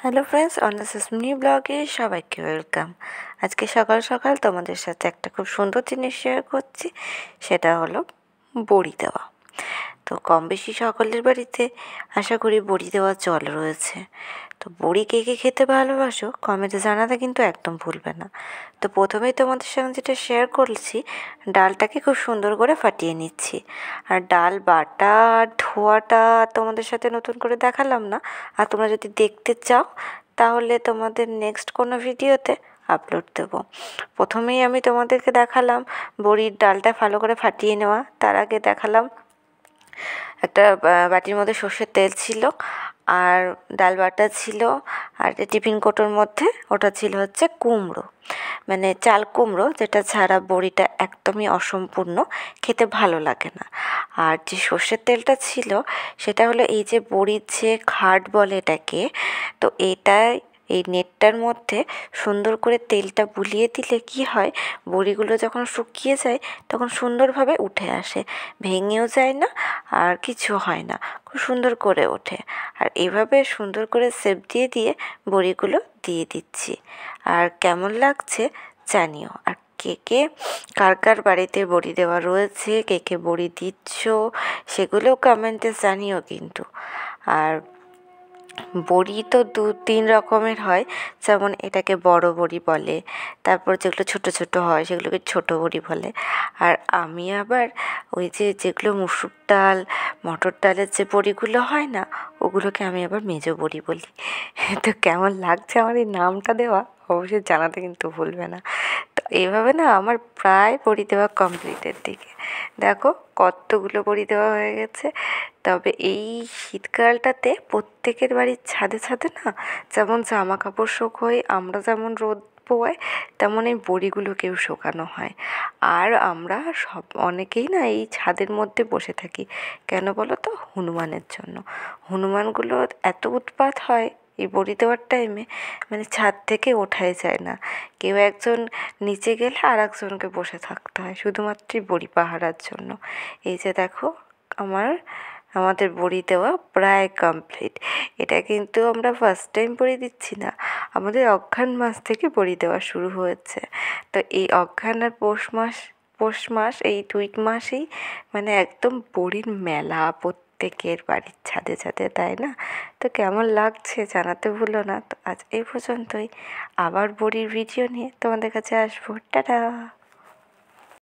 Hello friends, honours mini ব্লগে সবাইকে welcome. আজকে সকাল সকাল তোমাদের সাথে একটা খুব সুন্দর জিনিস শেয়ার করছি, সেটা হলো বড়ি দেওয়া। তো কম বেশি সকলের বাড়িতে আশা করি বড়ি দেওয়ার চল রয়েছে। তো বড়ি কে কে খেতে ভালোবাসো কমেন্টে জানাতে কিন্তু একদম ভুলবে না। তো প্রথমেই তোমাদের সঙ্গে যেটা শেয়ার করছি, ডালটাকে খুব সুন্দর করে ফাটিয়ে নিচ্ছি। আর ডাল বাটা ধোয়াটা তোমাদের সাথে নতুন করে দেখালাম না। আর তোমরা যদি দেখতে চাও তাহলে তোমাদের নেক্সট কোনো ভিডিওতে আপলোড দেবো। প্রথমেই আমি তোমাদেরকে দেখালাম বড়ির ডালটা ভালো করে ফাটিয়ে নেওয়া। তার আগে দেখালাম একটা বাটির মধ্যে সর্ষের তেল ছিল, আর ডাল বাটা ছিল, আর টিফিন কৌটোর মধ্যে ওটা ছিল হচ্ছে কুমড়ো, মানে চাল কুমড়ো, যেটা ছাড়া বড়িটা একদমই অসম্পূর্ণ, খেতে ভালো লাগে না। আর যে সর্ষের তেলটা ছিল সেটা হলো এই যে বড়ির যে খাট বলে এটাকে, তো এটাই এই নেটটার মধ্যে সুন্দর করে তেলটা বুলিয়ে দিলে কি হয়, বড়িগুলো যখন শুকিয়ে যায় তখন সুন্দরভাবে উঠে আসে, ভেঙেও যায় না আর কিছু হয় না, খুব সুন্দর করে ওঠে। আর এভাবে সুন্দর করে শেপ দিয়ে দিয়ে বড়িগুলো দিয়ে দিচ্ছি। আর কেমন লাগছে জানিও। আর কে কে কার কার বাড়িতে বড়ি দেওয়া রয়েছে, কে কে বড়ি দিচ্ছ, সেগুলোও কমেন্টে জানিও কিন্তু। আর বড়ি তো 2-3 রকমের হয়, যেমন এটাকে বড় বড়ি বলে, তারপর যেগুলো ছোট ছোট হয় সেগুলোকে ছোট বড়ি বলে। আর আমি আবার ওই যে যেগুলো মুসুর ডাল মটর ডালের যে বড়িগুলো হয় না, ওগুলোকে আমি আবার মেজো বড়ি বলি। তো কেমন লাগছে আমার এই নামটা দেওয়া অবশ্যই জানাতে কিন্তু ভুলবে না। তো এইভাবে না আমার প্রায় বড়ি দেওয়া কমপ্লিটের দিকে। দেখো কতগুলো বড়ি দেওয়া হয়ে গেছে। তবে এই শীতকালটাতে প্রত্যেকের বাড়ির ছাদে ছাদে না, যেমন জামা কাপড় শুকোই আমরা, যেমন রোদ পোয়াই, তেমন এই বড়িগুলোকেও শুকানো হয়। আর আমরা অনেকেই না এই ছাদের মধ্যে বসে থাকি, কেন বলো তো? হনুমানের জন্য। হনুমানগুলো এত উৎপাত হয় এই বড়ি দেওয়ার টাইমে, মানে ছাদ থেকে ওঠাই যায় না। কেউ একজন নিচে গেলে আর একজনকে বসে থাকতে হয় শুধুমাত্র বড়ি পাহারার জন্য। এই যে দেখো আমাদের বড়ি দেওয়া প্রায় কমপ্লিট। এটা কিন্তু আমরা ফার্স্ট টাইম বড়ি দিচ্ছি না, আমাদের অঘ্রাণ মাস থেকে বড়ি দেওয়া শুরু হয়েছে। তো এই অঘ্রাণ আর পৌষ মাস এই 2 মাসেই মানে একদম বড়ির মেলা প্রত্যেকের বাড়ির ছাদে ছাদে, তাই না? তো কেমন লাগছে জানাতে ভুলো না। তো আজ এই পর্যন্তই, আবার বড়ির ভিডিও নিয়ে তোমাদের কাছে আসবো। টাটা।